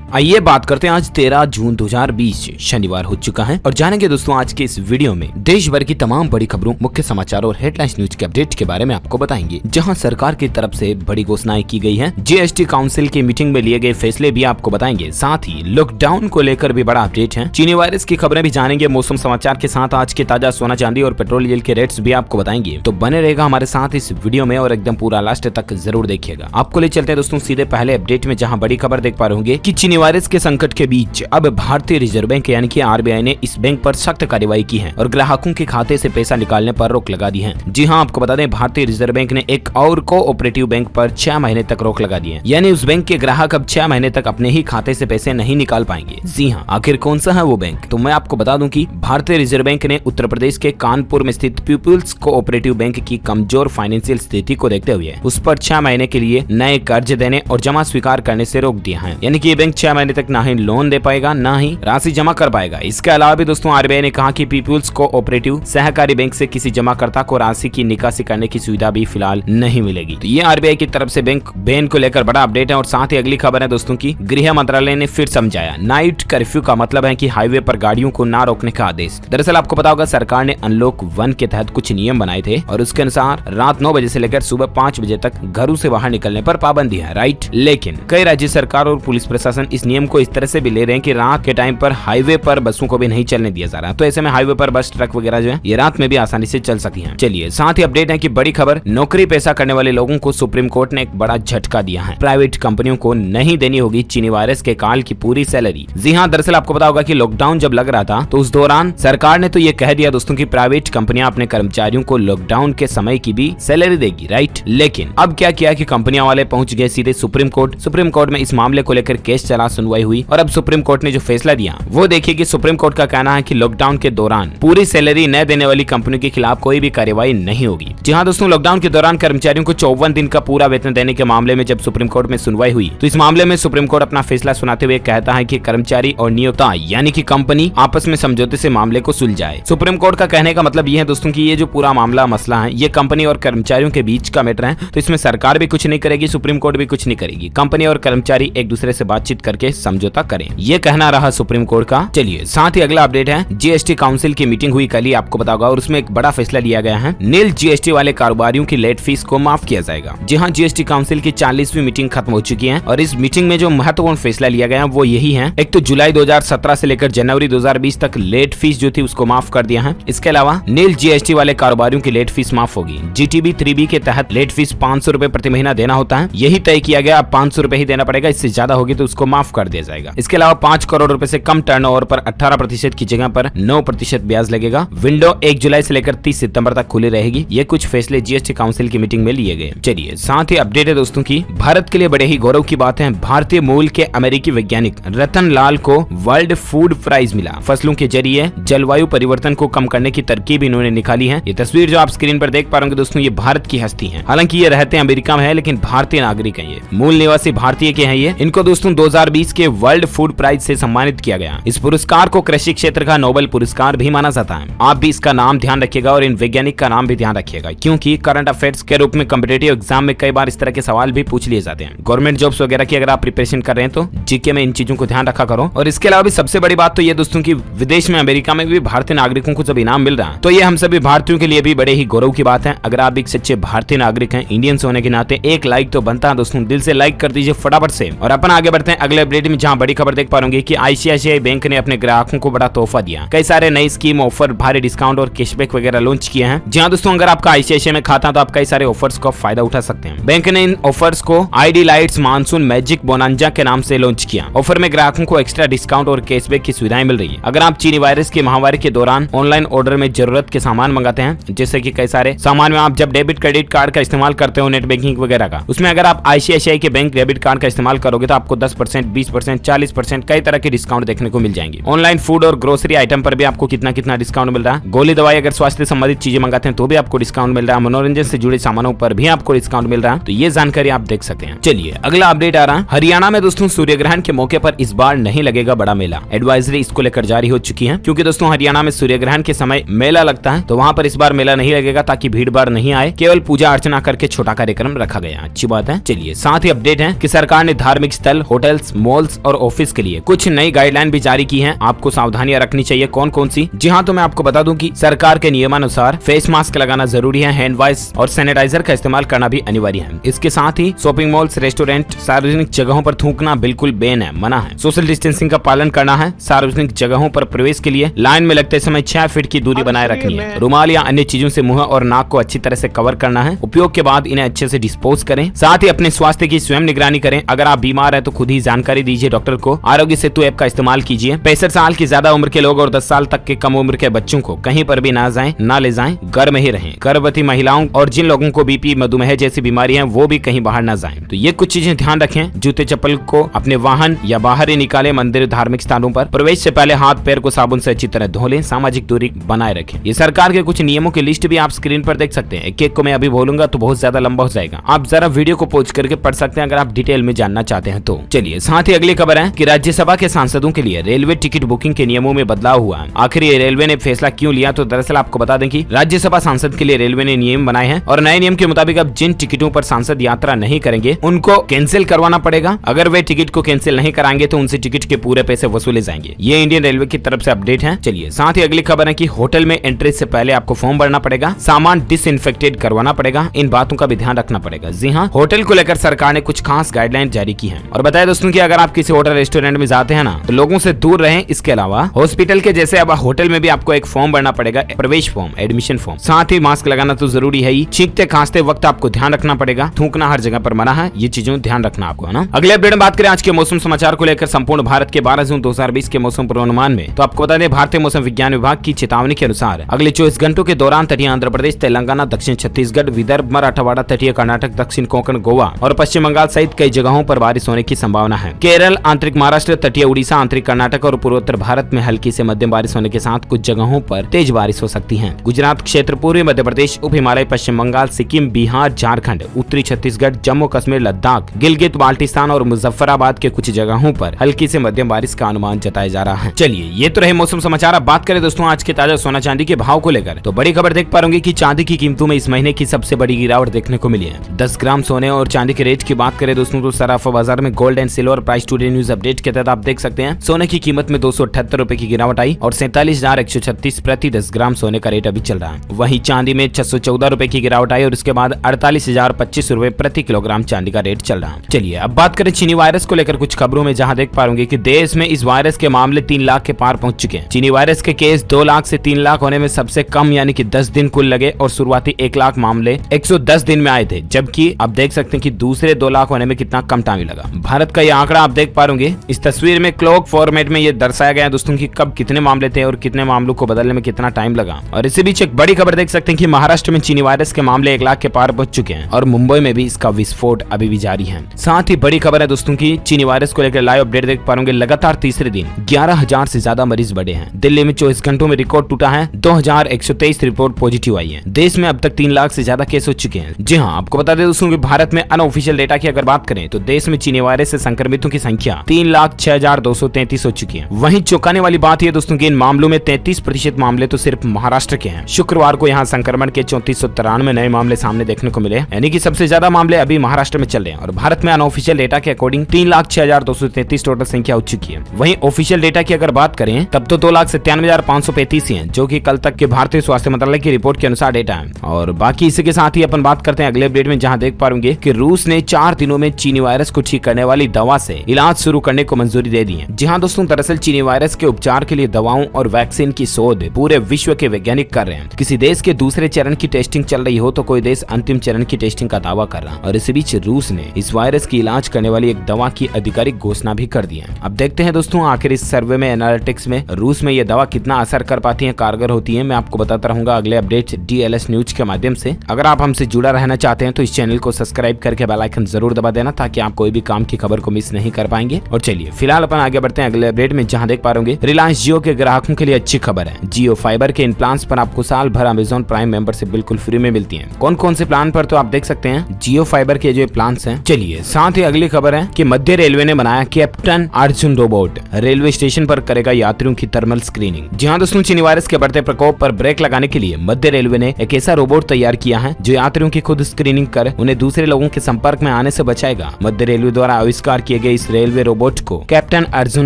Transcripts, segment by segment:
आइए बात करते हैं आज 13 जून 2020 शनिवार हो चुका है और जानेंगे दोस्तों आज के इस वीडियो में देश भर की तमाम बड़ी खबरों, मुख्य समाचारों और हेडलाइंस न्यूज के अपडेट के बारे में आपको बताएंगे, जहां सरकार की तरफ से बड़ी घोषणाएं की गई हैं। जीएसटी काउंसिल की मीटिंग में लिए गए फैसले भी आपको बताएंगे, साथ ही लॉकडाउन को लेकर भी बड़ा अपडेट है। चीनी वायरस की खबरें भी जानेंगे, मौसम समाचार के साथ आज के ताजा सोना चांदी और पेट्रोल डीजल के रेट्स भी आपको बताएंगे। तो बने रहेगा हमारे साथ इस वीडियो में और एकदम पूरा लास्ट तक जरूर देखिएगा। आपको ले चलते हैं दोस्तों सीधे पहले अपडेट में, जहां बड़ी खबर देख पा रहे होंगे कि चीनी वायरस के संकट के बीच अब भारतीय रिजर्व बैंक यानी कि आरबीआई ने इस बैंक पर सख्त कार्रवाई की है और ग्राहकों के खाते से पैसा निकालने पर रोक लगा दी है। जी हां, आपको बता दें भारतीय रिजर्व बैंक ने एक और कोऑपरेटिव बैंक पर 6 महीने तक रोक लगा दी है, यानी उस बैंक के ग्राहक अब 6 महीने तक अपने ही खाते से पैसे नहीं निकाल पाएंगे। जी हां, आखिर कौन सा है वो बैंक? तो मैं आपको बता दूं कि भारतीय रिजर्व बैंक ने उत्तर प्रदेश के कानपुर में स्थित पीपुल्स कोऑपरेटिव बैंक की कमजोर फाइनेंशियल स्थिति को देखते हुए उस पर 6 महीने के लिए नए कर्ज देने और जमा स्वीकार करने से रोक दिया है। यानी कि ये बैंक 6 महीने तक ना ही लोन दे पाएगा ना ही राशि जमा कर पाएगा। इसके अलावा भी दोस्तों आरबीआई ने कहा कि पीपुल्स कोऑपरेटिव सहकारी बैंक से किसी जमाकर्ता को राशि की निकासी करने की सुविधा भी फिलहाल नहीं मिलेगी। तो ये आरबीआई की तरफ से बैंक बैन को लेकर बड़ा अपडेट है। और साथ ही अगली खबर है दोस्तों की गृह मंत्रालय ने फिर समझाया, नाइट कर्फ्यू का मतलब है कि हाईवे पर गाड़ियों को ना रोकने का आदेश। दरअसल आपको पता होगा सरकार ने अनलॉक 1 के तहत कुछ नियम बनाए थे और उसके अनुसार रात 9 बजे से लेकर सुबह 5 बजे तक घरों से बाहर निकलने पर पाबंदी है, राइट। लेकिन कई राज्य सरकार और पुलिस प्रशासन इस नियम को इस तरह से भी ले रहे हैं कि रात के टाइम पर हाईवे पर बसों को भी नहीं चलने दिया जा रहा है। तो ऐसे में हाईवे पर बस, ट्रक वगैरह जो है ये रात में भी आसानी से चल सकती हैं। चलिए साथ ही अपडेट है कि बड़ी खबर, नौकरी पेशा करने वाले लोगों को सुप्रीम कोर्ट ने एक बड़ा झटका दिया है। प्राइवेट कंपनियों को नहीं देनी होगी चीनी वायरस के काल की पूरी सैलरी। जी हाँ, दरअसल आपको पता होगा कि लॉकडाउन जब लग रहा था तो उस दौरान सरकार ने तो ये कह दिया दोस्तों की प्राइवेट कंपनियां अपने कर्मचारियों को लॉकडाउन के समय की भी सैलरी देगी, राइट। लेकिन अब क्या किया कि कंपनियां वाले पहुंच गए सीधे सुप्रीम कोर्ट। सुप्रीम कोर्ट में इस मामले को लेकर केस चला, सुनवाई हुई और अब सुप्रीम कोर्ट ने जो फैसला दिया वो देखिए कि सुप्रीम कोर्ट का कहना है कि लॉकडाउन के दौरान पूरी सैलरी न देने वाली कंपनियों के खिलाफ कोई भी कार्रवाई नहीं होगी। जी हाँ दोस्तों, लॉकडाउन के दौरान कर्मचारियों को 54 दिन का पूरा वेतन देने के मामले में जब सुप्रीम कोर्ट में सुनवाई हुई तो इस मामले में सुप्रीम कोर्ट अपना फैसला सुनाते हुए कहता है कि कर्मचारी और नियोक्ता यानी कि कंपनी आपस में समझौते से मामले को सुलझाए। सुप्रीम कोर्ट का कहने का मतलब ये है दोस्तों की ये जो पूरा मामला मसला है ये कंपनी और कर्मचारियों के बीच का मैटर है, तो इसमें सरकार भी कुछ नहीं करेगी, सुप्रीम कोर्ट भी कुछ नहीं करेगी। कंपनी और कर्मचारी एक दूसरे से बातचीत करके समझौता करें, ये कहना रहा सुप्रीम कोर्ट का। चलिए साथ ही अगला अपडेट है, जीएसटी काउंसिल की मीटिंग हुई कल ही, आपको पता होगा, और उसमें एक बड़ा फैसला लिया गया है। नील जीएसटी वाले कारोबारियों की लेट फीस को माफ किया जाएगा। जी हाँ, जीएसटी काउंसिल की 40वीं मीटिंग खत्म हो चुकी है और इस मीटिंग में जो महत्वपूर्ण फैसला लिया गया वो यही है, एक तो जुलाई 2017 से लेकर जनवरी 2020 तक लेट फीस जो थी उसको माफ कर दिया है। इसके अलावा नील जीएसटी वाले कारोबारियों की लेट फीस माफ होगी। जीटीबी 3B के तहत लेट फीस 500 रुपए प्रति महीना देना होता है, यही तय किया गया। अब 500 रुपए ही देना पड़ेगा, इससे ज्यादा होगी तो उसको माफ कर दिया जाएगा। इसके अलावा 5 करोड़ रुपए से कम टर्नओवर पर 18% की जगह पर 9% ब्याज लगेगा। विंडो 1 जुलाई से लेकर 30 सितंबर तक खुली रहेगी। ये कुछ फैसले जीएसटी काउंसिल की मीटिंग में लिए गए। चलिए साथ ही अपडेट है दोस्तों की भारत के लिए बड़े ही गौरव की बात है, भारतीय मूल के अमेरिकी वैज्ञानिक रतन लाल को वर्ल्ड फूड प्राइज मिला। फसलों के जरिए जलवायु परिवर्तन को कम करने की तरकीब इन्होंने निकाली है। ये तस्वीर जो आप स्क्रीन पर देख पा रहे होंगे दोस्तों ये भारत की हस्ती है, हालांकि ये रहते हैं अमेरिका में है लेकिन भारतीय नागरिक है, ये मूल निवासी भारतीय के हैं। ये इनको दोस्तों 2020 के वर्ल्ड फूड प्राइज से सम्मानित किया गया। इस पुरस्कार को कृषि क्षेत्र का नोबेल पुरस्कार भी माना जाता है। आप भी इसका नाम ध्यान रखिएगा और इन वैज्ञानिक का नाम भी ध्यान रखिएगा, क्योंकि करंट अफेयर्स के रूप में कॉम्पिटिटिव एग्जाम में कई बार इस तरह के सवाल भी पूछ लिए जाते हैं। गवर्नमेंट जॉब्स वगैरह की अगर आप प्रिपरेशन कर रहे हैं तो जीके में इन चीजों को ध्यान रखा करो। और इसके अलावा भी सबसे बड़ी बात तो ये दोस्तों की विदेश में अमेरिका में भी भारतीय नागरिकों को जब इनाम मिल रहा है तो ये हम सभी भारतीयों के लिए भी बड़े ही गौरव की बात है। अगर आप एक सच्चे भारतीय नागरिक हैं, इंडियंस होने के नाते एक लाइक तो बनता है दोस्तों, दिल से लाइक कर दीजिए फटाफट से। और अपन आगे बढ़ते हैं अगले अपडेट में, जहां बड़ी खबर देख पा रहे कि आईसीआईसीआई बैंक ने अपने ग्राहकों को बड़ा तोहफा दिया। कई सारे नई स्कीम, ऑफर, भारी डिस्काउंट और कैशबैक वगैरह लॉन्च किए हैं। जहां दोस्तों अगर आपका आईसीआईसीआई में खाता है तो आप कई सारे ऑफर्स का फायदा उठा सकते हैं। बैंक ने इन ऑफर्स को ID lights monsoon magic bonanza के नाम से लॉन्च किया। ऑफर में ग्राहकों को एक्स्ट्रा डिस्काउंट और कैशबैक की सुविधाएं मिल रही है। अगर आप चीनी वायरस की महामारी के दौरान ऑनलाइन ऑर्डर में जरूरत के सामान मंगाते हैं, जैसे कि कई सारे सामान में आप जब डेबिट क्रेडिट कार्ड का इस्तेमाल करते हो, नेट बैंकिंग वगैरह का, उसमें अगर आप आईसीआईसीआई के बैंक डेबिट कार्ड का इस्तेमाल करोगे तो आपको 10%, 20%, 40% कई तरह के डिस्काउंट देखने को मिल जाएंगे। ऑनलाइन फूड और ग्रोसरी आइटम पर भी आपको कितना कितना डिस्काउंट मिल रहा है। गोली दवाई अगर स्वास्थ्य संबंधित चीजें मंगाते हैं तो भी आपको डिस्काउंट मिल रहा है। मनोरंजन से जुड़े सामानों पर भी आपको डिस्काउंट मिल रहा है, तो ये जानकारी आप देख सकते हैं। चलिए अगला अपडेट आ रहा है, हरियाणा में दोस्तों सूर्य ग्रहण के मौके पर इस बार नहीं लगेगा बड़ा मेला। एडवाइजरी इसको लेकर जारी हो चुकी है, क्योंकि दोस्तों हरियाणा में सूर्य ग्रहण के समय मेला लगता है, तो वहां पर इस बार मेला नहीं लगेगा ताकि भीड़ भाड़ नहीं आए, केवल पूजा अर्चना करके छोटा कार्यक्रम रखा गया। अच्छी बात है। चलिए साथ ही अपडेट है कि सरकार ने धार्मिक स्थल, होटल्स, मॉल्स और ऑफिस के लिए कुछ नई गाइडलाइन भी जारी की है। आपको सावधानियां रखनी चाहिए। कौन कौन सी? जी हाँ, तो मैं आपको बता दूं कि सरकार के नियमानुसार फेस मास्क लगाना जरूरी है, हैंड वॉश और सैनिटाइजर का इस्तेमाल करना भी अनिवार्य है। इसके साथ ही शॉपिंग मॉल्स, रेस्टोरेंट, सार्वजनिक जगहों पर थूकना बिल्कुल बैन है, मना है। सोशल डिस्टेंसिंग का पालन करना है। सार्वजनिक जगहों पर प्रवेश के लिए लाइन में लगते समय 6 फीट की दूरी बनाए रखनी है। रुमाल या अन्य चीजों से मुंह और नाक को अच्छी तरह से कवर करना है। उपयोग के बाद इन्हें अच्छे से डिस्पोज करें। साथ ही अपने स्वास्थ्य की स्वयं निगरानी करें। अगर आप बीमार है तो खुद ही जानकारी दीजिए डॉक्टर को। आरोग्य सेतु ऐप का इस्तेमाल कीजिए। 65 साल की ज्यादा उम्र के लोग और 10 साल तक के कम उम्र के बच्चों को कहीं पर भी ना ले जाएं, घर में ही रहें। गर्भवती महिलाओं और जिन लोगों को बीपी, मधुमेह जैसी बीमारी है वो भी कहीं बाहर ना जाएं। तो ये कुछ चीजें ध्यान रखें। जूते चप्पल को अपने वाहन या बाहर ही निकालें। मंदिर, धार्मिक स्थानों पर प्रवेश से पहले हाथ पैर को साबुन से अच्छी तरह धो लें। सामाजिक दूरी बनाए रखें। ये सरकार के कुछ नियमों की लिस्ट भी आप स्क्रीन पर देख सकते हैं। एक को मैं अभी बोलूंगा तो बहुत ज्यादा लंबा हो जाएगा। आप जरा वीडियो को पॉज करके पढ़ सकते हैं अगर आप डिटेल में जानना चाहते हैं तो। चलिए, साथ ही अगली खबर है कि राज्यसभा के सांसदों के लिए रेलवे टिकट बुकिंग के नियमों में बदलाव हुआ है। आखिर ये रेलवे ने फैसला क्यों लिया? तो दरअसल आपको बता दें कि राज्यसभा सांसद के लिए रेलवे ने नियम बनाए हैं और नए नियम के मुताबिक अब जिन टिकटों पर सांसद यात्रा नहीं करेंगे उनको कैंसिल करवाना पड़ेगा। अगर वे टिकट को कैंसिल नहीं कराएंगे तो उनसे टिकट के पूरे पैसे वसूले जाएंगे। ये इंडियन रेलवे की तरफ से अपडेट है। चलिए, साथ ही अगली खबर है कि होटल में एंट्री से पहले आपको फॉर्म भरना पड़ेगा, सामान डिसइंफेक्टेड करवाना पड़ेगा। इन बातों का भी ध्यान रखना पड़ेगा। जी हाँ, होटल को लेकर सरकार ने कुछ खास गाइडलाइन जारी की है। और बताया दोस्तों कि अगर आप किसी होटल रेस्टोरेंट में जाते हैं ना तो लोगों से दूर रहें। इसके अलावा हॉस्पिटल के जैसे अब होटल में भी आपको एक फॉर्म भरना पड़ेगा, प्रवेश फॉर्म, एडमिशन फॉर्म। साथ ही मास्क लगाना तो जरूरी है ही। छींकते खांसते वक्त आपको ध्यान रखना पड़ेगा। थूकना हर जगह पर मना है। ये चीजों ध्यान रखना आपको, है ना। अगले अपडेट में बात करें आज के मौसम समाचार को लेकर संपूर्ण भारत के 12 जून 2020 के मौसम पूर्वानुमान में, तो आपको बता दें भारतीय मौसम विज्ञान विभाग की चेतावनी के अनुसार अगले 24 घंटों के दौरान तटीय आंध्र प्रदेश, तेलंगाना, दक्षिण छत्तीसगढ़, विदर्भ, मराठवाड़ा, तटीय कर्नाटक, दक्षिण कोंकण, गोवा और पश्चिम बंगाल सहित कई जगहों पर बारिश होने की संभावना है। केरल, आंतरिक महाराष्ट्र, तटीय उड़ीसा, आंतरिक कर्नाटक और पूर्वोत्तर भारत में हल्की से मध्यम बारिश होने के साथ कुछ जगहों पर तेज बारिश हो सकती है। गुजरात क्षेत्र, पूर्वी मध्य प्रदेश, उप हिमालय, पश्चिम बंगाल, सिक्किम, बिहार, झारखंड, उत्तरी छत्तीसगढ़, जम्मू कश्मीर, लद्दाख, गिलगित बाल्टिस्तान और मुजफ्फराबाद के कुछ जगहों पर हल्की से मध्यम बारिश का अनुमान जताया जा रहा है। चलिए, ये तो रहे मौसम समाचार। अब बात करें दोस्तों आज के ताजा सोना चांदी के भाव को लेकर, तो बड़ी खबर देख पा रहे कि चांदी की कीमतों में इस महीने की सबसे बड़ी गिरावट देखने को मिली है। 10 ग्राम सोने और चांदी के रेट की बात करें दोस्तों तो सराफा बाजार में gold and silver price today news update के तहत आप देख सकते हैं सोने की कीमत में 278 रुपए की गिरावट आई और 47,136 प्रति 10 ग्राम सोने का रेट अभी चल रहा है। वहीं चांदी में 614 रुपए की गिरावट आई और इसके बाद 48,025 रुपए प्रति किलोग्राम चांदी का रेट चल रहा है। चलिए, अब बात करें चीनी वायरस को लेकर कुछ खबरों में, जहां देख पाएंगे कि देश में इस वायरस के मामले 3 लाख के पार पहुंच चुके हैं। चीनी वायरस के केस 2 लाख से 3 लाख होने में सबसे कम यानी कि 10 दिन कुल लगे और शुरुआती 1 लाख मामले 110 दिन में आए थे, जबकि आप देख सकते हैं कि दूसरे 2 लाख होने में कितना कम टाइम लगा। भारत का यह आंकड़ा आप देख पाएंगे इस तस्वीर में क्लॉक फॉर्मेट में ये दर्शाया गया है दोस्तों कि कब कितने मामले थे और कितने मामलों को बदलने में कितना टाइम लगा। और इसी बीच एक बड़ी खबर देख सकते हैं कि महाराष्ट्र में चीनी वायरस के मामले 1 लाख के पार पहुंच चुके हैं और मुंबई में भी इसका विस्फोट अभी भी जारी है। साथ ही बड़ी खबर है दोस्तों की चीनी वायरस को लेकर लाइव अपडेट देख पाएंगे। लगातार तीसरे दिन 11,000 से ज्यादा मरीज बढ़े हैं। दिल्ली में 24 घंटों में रिकॉर्ड टूटा है। 2,123 रिपोर्ट पॉजिटिव आई है। देश में अब तक 3 लाख से ज्यादा केस हो चुके हैं। जी हाँ, आपको बता दें दोस्तों कि भारत में अनऑफिशियल डेटा की अगर बात करें तो देश में चीनी वायरस से संक्रमितों की संख्या 3,06,233 हो चुकी है। वहीं चौंकाने वाली बात यह दोस्तों कि इन मामलों में 33% मामले तो सिर्फ महाराष्ट्र के हैं। शुक्रवार को यहाँ संक्रमण के 3493 नए मामले सामने देखने को मिले, यानी कि सबसे ज्यादा मामले अभी महाराष्ट्र में चल रहे हैं। और भारत में अनऑफिशियल डेटा के अकॉर्डिंग 3,06,233 टोटल संख्या हो चुकी है। वहीं ऑफिशियल डेटा की अगर बात करें तब तो 2,97,535 ही है, जो कि कल तक के भारतीय स्वास्थ्य मंत्रालय की रिपोर्ट के अनुसार डेटा है। और बाकी इसी के साथ ही अपन बात करते हैं अगले अपडेट में, जहां देख पाएंगे कि रूस ने 4 दिनों में चीनी वायरस को ठीक करने वाली दवा से इलाज शुरू करने को मंजूरी दे दी है। जी हाँ दोस्तों, दरअसल चीनी वायरस के उपचार के लिए दवाओं और वैक्सीन की शोध पूरे विश्व के वैज्ञानिक कर रहे हैं। किसी देश के दूसरे चरण की टेस्टिंग चल रही हो तो कोई देश अंतिम चरण की टेस्टिंग का दावा कर रहा है। और इसी बीच रूस ने इस वायरस की इलाज करने वाली एक दवा की आधिकारिक घोषणा भी कर दी है। अब देखते हैं दोस्तों आखिर इस सर्वे में, एनालिटिक्स में रूस में यह दवा कितना असर कर पाती है, कारगर होती है। मैं आपको बताता रहूंगा अगले अपडेट DLS न्यूज के माध्यम से। अगर आप हमसे जुड़ा रहना चाहते हैं तो इस चैनल को सब्सक्राइब करके बेल आइकन जरूर दबा देना, ताकि आप कोई भी काम की खबर को मिस नहीं कर पाएंगे। और चलिए फिलहाल अपन आगे बढ़ते हैं अगले अपडेट में, जहां देख पाएंगे रिलायंस जियो के ग्राहकों के लिए अच्छी खबर है। जियो फाइबर के इन प्लान्स पर आपको साल भर अमेजॉन प्राइम मेंबरशिप बिल्कुल फ्री में मिलती है। कौन कौन से प्लान पर, तो आप देख सकते हैं जियो फाइबर के जो प्लान्स हैं। चलिए, साथ ही अगली खबर है कि मध्य रेलवे ने बनाया captain Arjun robot, railway station पर करेगा यात्रियों की थर्मल स्क्रीनिंग। जी हाँ दोस्तों, चीनी वायरस के बढ़ते प्रकोप पर ब्रेक लगाने के लिए मध्य रेलवे ने एक ऐसा रोबोट तैयार किया है जो यात्रियों की खुद स्क्रीनिंग कर उन्हें दूसरे लोगों के संपर्क में आने से बचाएगा। मध्य रेलवे द्वारा आविष्कार किए गए इस रेलवे रोबोट को कैप्टन अर्जुन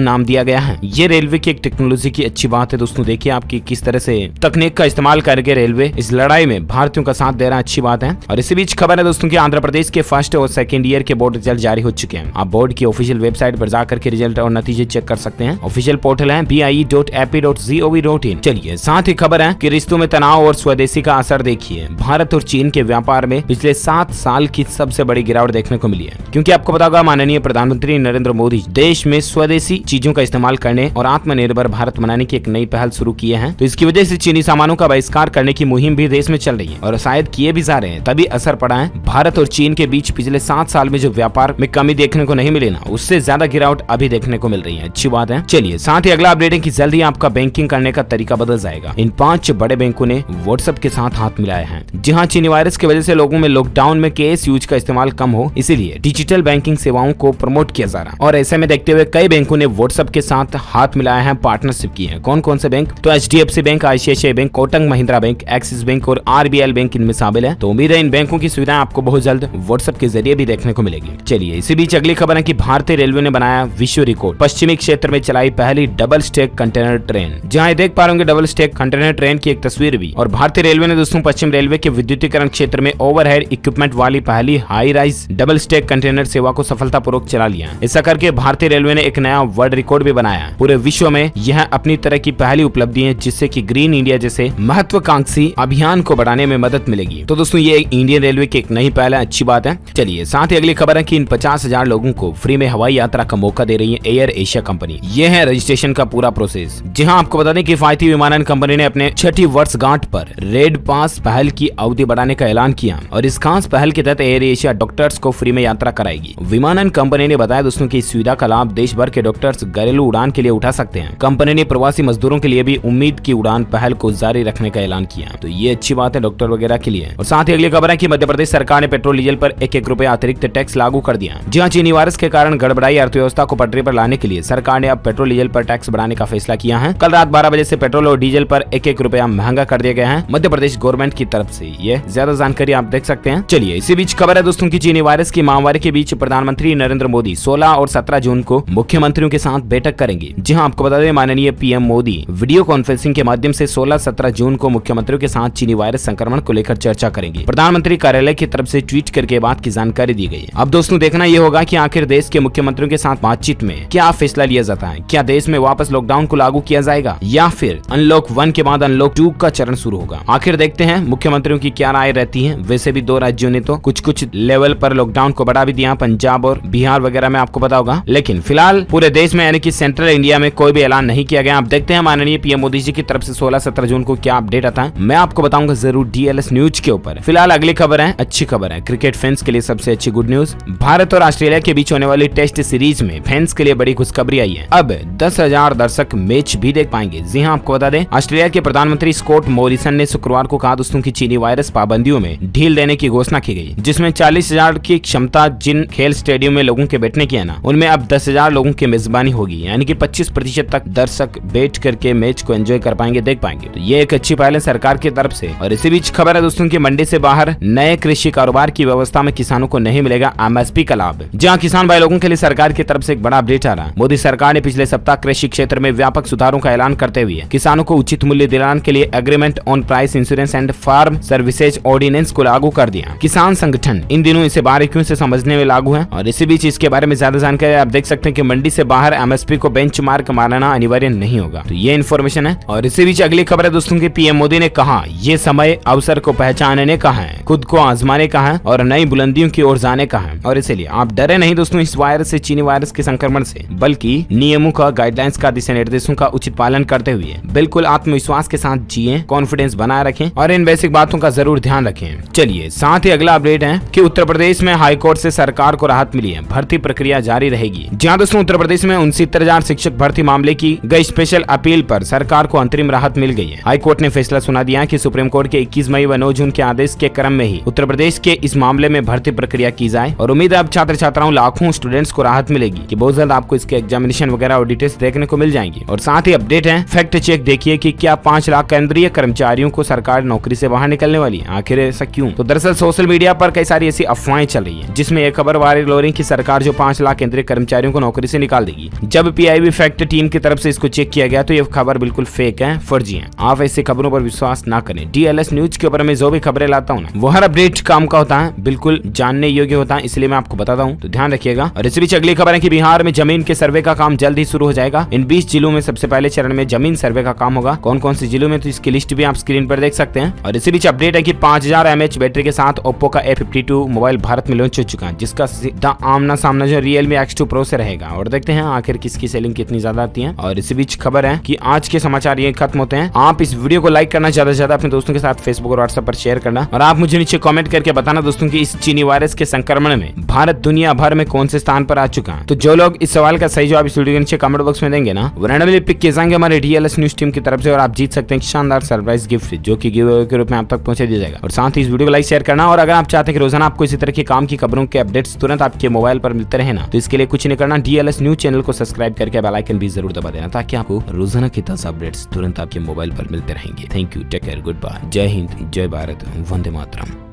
नाम दिया गया है। ये रेलवे की एक टेक्नोलॉजी की अच्छी बात है दोस्तों। देखिए आपकी किस तरह से तकनीक का इस्तेमाल करके रेलवे इस लड़ाई में भारतीयों का साथ दे रहा है, अच्छी बात है। और इसी बीच खबर है दोस्तों की आंध्र प्रदेश के फर्स्ट और सेकंड ईयर के बोर्ड रिजल्ट जारी हो चुके हैं। आप बोर्ड की ऑफिशियल वेबसाइट पर जाकर के रिजल्ट और नतीजे चेक कर सकते हैं। ऑफिशियल पोर्टल है bie.ap.gov.in। चलिए साथ ही खबर है कि रिश्तों में तनाव और स्वदेशी का असर देखिए। भारत और चीन के व्यापार में पिछले 7 साल की सबसे बड़ी गिरावट देखने को मिली है, क्योंकि आपको पता होगा माननीय प्रधानमंत्री नरेंद्र मोदी देश में स्वदेशी चीजों का इस्तेमाल करने और आत्मनिर्भर भारत बनाने की एक नई पहल शुरू किए हैं। तो इसकी वजह से चीनी सामानों का बहिष्कार करने की मुहिम भी देश में चल रही है और शायद किए भी जा रहे हैं, तभी असर पड़ा है। भारत और चीन के बीच पिछले 7 साल में जो व्यापार में कमी देखने को नहीं मिली ना, उससे ज्यादा गिरावट अभी देखने को मिल रही है, अच्छी बात है। चलिए साथ ही अगला अपडेट है कि जल्दी आपका बैंकिंग करने का तरीका बदल जाएगा। इन 5 बड़े बैंकों ने व्हाट्सएप के साथ हाथ मिलाया है। जहां चीनी वायरस की वजह से लोगों में लॉकडाउन में कैश यूज का इस्तेमाल कम हो, इसीलिए डिजिटल बैंकिंग सेवाओं को प्रमोट किया जा रहा है। और ऐसे में देखते हुए कई बैंकों ने व्हाट्सएप के साथ हाथ मिलाया है, पार्टनरशिप की है। कौन कौन से बैंक? तो HDFC bank, ICICI bank, Kotak Mahindra bank, axis bank और RBL बैंक इनमें शामिल है। तो उम्मीद है इन बैंकों की सुविधाएं आपको बहुत जल्द व्हाट्सएप के जरिए भी देखने को मिलेगी। चलिए इसी बीच अगली खबर है कि भारतीय रेलवे ने बनाया विश्व रिकॉर्ड, पश्चिमी क्षेत्र में चलाई पहली डबल स्टेक कंटेनर ट्रेन। जहां देख पा रहे होंगे डबल स्टेक कंटेनर ट्रेन की एक तस्वीर भी। और भारतीय रेलवे ने दोस्तों पश्चिम रेलवे के विद्युतीकरण क्षेत्र में ओवरहेड इक्विपमेंट वाली पहली high rise double stack container सेवा को सफलतापूर्वक चला लिया। ऐसा करके भारतीय रेलवे ने एक नया वर्ल्ड रिकॉर्ड भी बनाया। पूरे विश्व में यह अपनी तरह की पहली उपलब्धि है, जिससे कि ग्रीन इंडिया जैसे महत्वाकांक्षी अभियान को बढ़ाने में मदद मिलेगी। तो दोस्तों ये इंडियन रेलवे की एक नई पहल है, अच्छी बात है। चलिए साथ ही अगली खबर है कि इन 50,000 लोगों को फ्री में हवाई यात्रा का मौका दे रही है एयर एशिया कंपनी। यह है रजिस्ट्रेशन का पूरा प्रोसेस। जहां आपको बता दें कि किफायती विमानन कंपनी ने अपने 6ठी वर्षगांठ पर रेड पास पहल की अवधि बढ़ाने का ऐलान किया और इस खास पहल के तहत एयर एशिया डॉक्टर्स को फ्री में यात्रा कराएगी। विमानन कंपनी ने बताया दोस्तों की इस सुविधा का लाभ देश भर के डॉक्टर्स घरेलू उड़ान के लिए उठा सकते हैं। कंपनी ने प्रवासी मजदूरों के लिए भी उम्मीद की उड़ान पहल को जारी रखने का ऐलान किया। तो ये अच्छी बात है डॉक्टर वगैरह के लिए। और साथ ही अगली खबर है कि मध्य प्रदेश सरकार ने पेट्रोल डीजल पर 1-1 रुपए अतिरिक्त टैक्स लागू कर दिया। जहां चीनी वायरस के कारण गड़बड़ाई अर्थव्यवस्था को पटरी पर लाने के लिए सरकार ने अब पेट्रोल डीजल पर टैक्स बढ़ाने का फैसला किया है। कल रात 12 बजे से पेट्रोल और डीजल पर 1-1 रुपया महंगा कर दिया गया है मध्य प्रदेश गवर्नमेंट की तरफ से। ये ज्यादा जानकारी आप देख सकते हैं। चलिए इसी बीच खबर है दोस्तों की चीनी वायरस की महामारी के बीच प्रधानमंत्री नरेंद्र मोदी 16 और 17 जून को मुख्यमंत्रियों के साथ बैठक करेंगे। जहां आपको बता दें माननीय PM मोदी वीडियो कॉन्फ्रेंसिंग के माध्यम से 16-17 जून को मुख्यमंत्रियों के साथ चीनी वायरस संक्रमण को लेकर चर्चा करेंगे। प्रधानमंत्री कार्यालय की तरफ से ट्वीट करके बात की जानकारी दी गई। अब दोस्तों देखना यह होगा कि आखिर देश के मुख्यमंत्रियों के साथ बातचीत में क्या फैसला लिया जाता है। क्या देश में वापस लॉकडाउन को लागू किया जाएगा या फिर अनलॉक 1 के बाद अनलॉक 2 का चरण शुरू होगा। आखिर देखते हैं मुख्यमंत्रियों की क्या राय रहती है। वैसे भी 2 राज्यों ने तो कुछ लेवल पर लॉकडाउन को बढ़ा भी दिया, पंजाब और बिहार वगैरह में आपको पता होगा, लेकिन फिलहाल पूरे देश में यानी कि सेंट्रल इंडिया में कोई भी ऐलान नहीं किया गया। आप देखते हैं माननीय PM मोदी जी की तरफ से 16-17 जून को क्या अपडेट आता है, मैं आपको बताऊंगा जरूर DLS न्यूज के ऊपर। फिलहाल अगली खबर है, अच्छी खबर है क्रिकेट फैंस के लिए सबसे अच्छी गुड न्यूज। भारत और ऑस्ट्रेलिया के बीच होने वाली टेस्ट सीरीज में फैंस के लिए बड़ी खुशखबरी आई है। अब 10,000 दर्शक मैच भी देख पाएंगे। जी हाँ, आपको बता दें ऑस्ट्रेलिया के प्रधानमंत्री स्कॉट मॉरिसन ने शुक्रवार को कहा दोस्तों की चीनी वायरस पाबंदियों में ढील देने की घोषणा की गई, जिसमें 40,000 की क्षमता जिन खेल स्टेडियम में लोगों के बैठने की है ना, उनमें अब 10,000 लोगों की मेजबानी होगी, यानी कि 25% तक दर्शक बैठ करके मैच को एंजॉय कर पाएंगे, देख पाएंगे। तो ये एक अच्छी पहल है सरकार की तरफ से। और इसी बीच खबर है दोस्तों की मंडी से बाहर नए कृषि कारोबार की व्यवस्था में किसानों को नहीं मिलेगा MSP का लाभ। जहां किसान भाई लोगों के लिए सरकार की तरफ से एक बड़ा अपडेट आ रहा है। मोदी सरकार ने पिछले सप्ताह कृषि क्षेत्र में व्यापक सुधारों का ऐलान करते हुए किसानों को उचित मूल्य दिलाने के लिए agreement on price insurance and farm services ordinance को लागू कर दिया। किसान संगठन इन दिनों इसे बारीकियों से समझने में लागू है। और इसी बीच इसके बारे में ज्यादा जानकारी आप देख सकते हैं कि मंडी से बाहर MSP को बेंचमार्क मानना अनिवार्य नहीं होगा। तो ये इन्फॉर्मेशन है। और इसी बीच अगली खबर है दोस्तों की PM मोदी ने कहा ये समय अवसर को पहचानने का है, खुद को आजमाने का है और नई बुलंदियों की ओर जाने का है। और इसलिए आप डरे नहीं दोस्तों इस वायरस से, चीनी वायरस के संक्रमण से, बल्कि नियमों का, गाइडलाइंस का, दिशा निर्देशों का उचित पालन करते हुए बिल्कुल आत्मविश्वास के साथ जिए, कॉन्फिडेंस बनाए रखें और इन बेसिक बातों का जरूर ध्यान रखें। चलिए साथ ही अगला अपडेट है कि उत्तर प्रदेश में हाईकोर्ट से सरकार को राहत मिली है, भर्ती प्रक्रिया जारी रहेगी। जहां दोस्तों उत्तर प्रदेश में 69,000 शिक्षक भर्ती मामले की गई स्पेशल अपील पर सरकार को अंतरिम राहत मिल गई है। हाईकोर्ट ने फैसला सुना दिया कि सुप्रीम कोर्ट के 21 मई व 9 जून के आदेश के क्रम में ही उत्तर प्रदेश के इस मामले में भर्ती प्रक्रिया की जाए। और उम्मीद है अब छात्र छात्राओं लाखों स्टूडेंट्स को राहत मिलेगी कि बहुत जल्द आपको इसके एग्जामिनेशन वगैरह और डिटेल्स देखने को मिल जाएंगी। और साथ ही अपडेट है, फैक्ट चेक देखिए कि क्या 5 लाख केंद्रीय कर्मचारियों को सरकार नौकरी से बाहर निकलने वाली है। आखिर ऐसा क्यों? तो दरअसल सोशल मीडिया पर कई सारी ऐसी अफवाहें चल रही है जिसमें एक खबर वायरल हो रही है कि सरकार जो 5 लाख केंद्रीय कर्मचारियों को नौकरी से निकाल देगी। जब पीआईबी फैक्ट टीम की तरफ से इसको चेक किया गया तो ये खबर बिल्कुल फेक है, फर्जी है। आप ऐसी खबरों पर विश्वास ना करें। डीएलएस न्यूज के ऊपर मैं जो भी खबरें लाता हूँ ना, वो हर अपडेट काम का होता है, बिल्कुल जानने योग्य होता है, इसलिए मैं आपको बताता हूँ, तो ध्यान रखिएगा। और इस बीच अगली खबर है कि बिहार में जमीन के सर्वे का काम जल्द ही शुरू हो जाएगा। इन 20 जिलों में सबसे पहले चरण में जमीन सर्वे का काम होगा। कौन कौन से जिलों में, तो इसकी लिस्ट भी आप स्क्रीन पर देख सकते हैं। और इसी बीच अपडेट है कि 5000 mAh बैटरी के साथ ओप्पो का A52 मोबाइल भारत में लॉन्च हो चुका है, जिसका सीधा आमना सामना जो Realme X2 Pro से रहेगा। और देखते हैं आखिर किसकी सेलिंग कितनी ज्यादा आती है। और इसी बीच खबर है कि आज के समाचार ये खत्म होते हैं। आप इस वीडियो को लाइक करना, ज्यादा से ज्यादा अपने दोस्तों के साथ फेसबुक और व्हाट्सएप पर शेयर करना, और आप मुझे नीचे कमेंट करके बताना दोस्तों कि इस चीनी वायरस के संक्रमण में भारत दुनिया भर में कौन से स्थान पर आ चुका है। तो जो लोग इस सवाल का सही जवाब इस वीडियो के नीचे कमेंट बॉक्स में देंगे ना, वो रैंडमली पिक किए जाएंगे हमारे डीएलएस न्यूज टीम की तरफ से, और आप जीत सकते हैं शानदार सरप्राइज गिफ्ट, जो कि गिव अवे के रूप में आप तक पहुंचा दिया जाएगा। और साथ ही इस वीडियो को लाइक शेयर करना। और अगर आप चाहते हैं कि रोजाना आपको इसी तरह के काम की खबरों के अपडेट्स तुरंत आपके मोबाइल पर मिलते रहे ना, तो इसके लिए कुछ नहीं करना, डीएलएस न्यूज चैनल को सब्सक्राइब करके बेल आइकन भी जरूर दबा देना, ताकि आपको रोजाना के ताजा अपडेट्स तुरंत आपके मोबाइल पर मिलते रहेंगे। Thank you, take care, good bye, जय हिंद, जय भारत, वंदे मातरम।